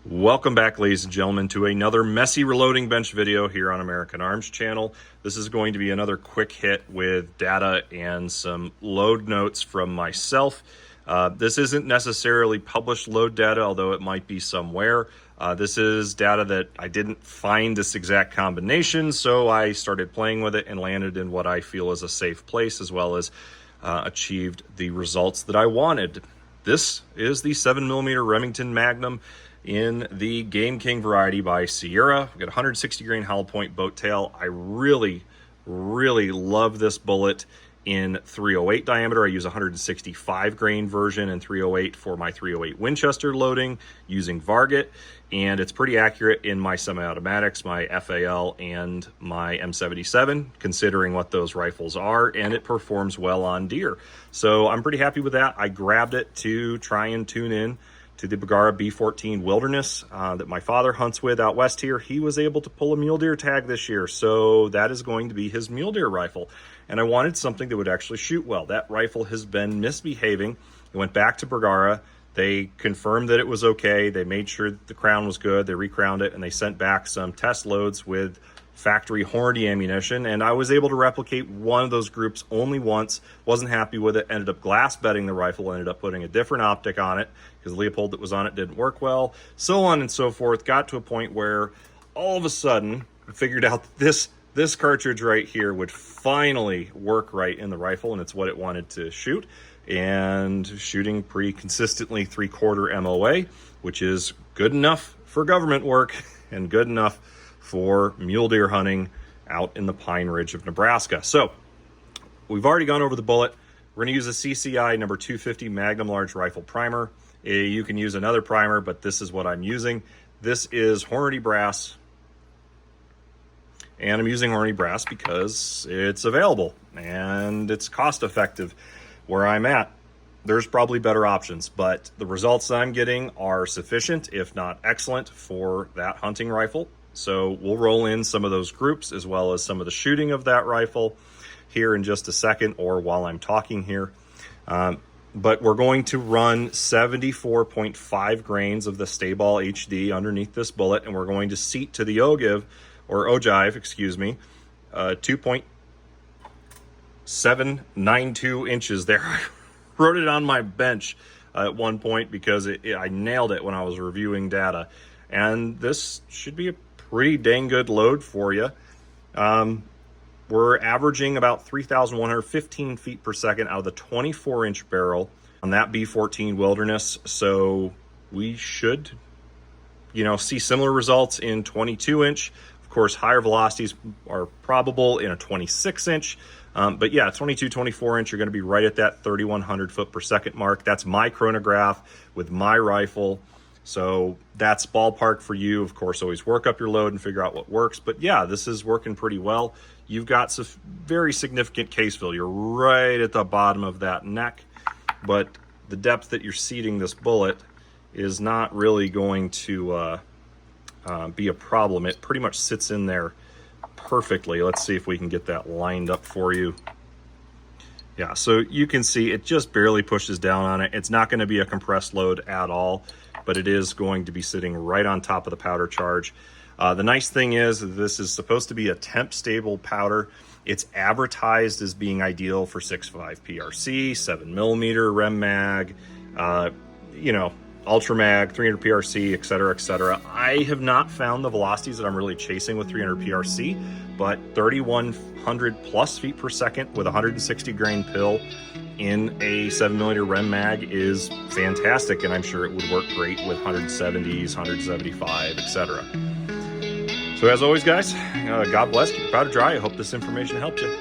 Welcome back, ladies and gentlemen, to another messy reloading bench video here on American Arms channel. This is going to be another quick hit with data and some load notes from myself. This isn't necessarily published load data, although it might be somewhere. This is data that I didn't find this exact combination, so I started playing with it and landed in what I feel is a safe place, as well as achieved the results that I wanted. This is the 7mm Remington Magnum in the Game King variety by Sierra. We got 160 grain hollow point boat tail. I really love this bullet in 308 diameter. I use 165 grain version and 308 for my 308 Winchester loading using Varget, and it's pretty accurate in my semi-automatics, my FAL and my M77, considering what those rifles are, and it performs well on deer. So I'm pretty happy with that. I grabbed it to try and tune in to the Bergara B-14 Wilderness that my father hunts with out west here. He was able to pull a mule deer tag this year, so that is going to be his mule deer rifle. And I wanted something that would actually shoot well. That rifle has been misbehaving. It went back to Bergara. They confirmed that it was okay. They made sure that the crown was good. They recrowned it, and they sent back some test loads with factory Hornady ammunition, and I was able to replicate one of those groups only once. Wasn't happy with it, ended up glass bedding the rifle, ended up putting a different optic on it because the Leopold that was on it didn't work well, so on and so forth. Got to a point where all of a sudden I figured out that this cartridge right here would finally work right in the rifle, and it's what it wanted to shoot, and shooting pretty consistently 3/4 MOA, which is good enough for government work and good enough for mule deer hunting out in the Pine Ridge of Nebraska. So we've already gone over the bullet. We're going to use a CCI No. 250 Magnum large rifle primer. You can use another primer, but this is what I'm using. This is Hornady brass, and I'm using Hornady brass because it's available and it's cost effective where I'm at. There's probably better options, but the results that I'm getting are sufficient, if not excellent, for that hunting rifle. So we'll roll in some of those groups as well as some of the shooting of that rifle here in just a second, or while I'm talking here. But we're going to run 74.5 grains of the StaBall HD underneath this bullet, and we're going to seat to the Ogive, 2.792 inches there. I wrote it on my bench at one point because I nailed it when I was reviewing data. And this should be a pretty dang good load for you. We're averaging about 3,115 feet per second out of the 24-inch barrel on that B-14 Wilderness. So we should, see similar results in 22-inch. Of course, higher velocities are probable in a 26-inch. But yeah, 22, 24-inch, you're going to be right at that 3,100 foot per second mark. That's my chronograph with my rifle. So that's ballpark for you. Of course, always work up your load and figure out what works. But yeah, this is working pretty well. You've got some very significant case fill. You're right at the bottom of that neck, but the depth that you're seating this bullet is not really going to be a problem. It pretty much sits in there perfectly. Let's see if we can get that lined up for you. Yeah, so you can see it just barely pushes down on it. It's not going to be a compressed load at all, but it is going to be sitting right on top of the powder charge. The nice thing is this is supposed to be a temp stable powder. It's advertised as being ideal for 6.5 PRC, 7mm Rem Mag, Ultra Mag, 300 PRC, etc., etc. I have not found the velocities that I'm really chasing with 300 PRC, but 3,100 plus feet per second with 160 grain pill in a 7mm Rem Mag is fantastic, and I'm sure it would work great with 170s, 175, etc. So as always, guys, God bless, keep your powder dry. I hope this information helped you.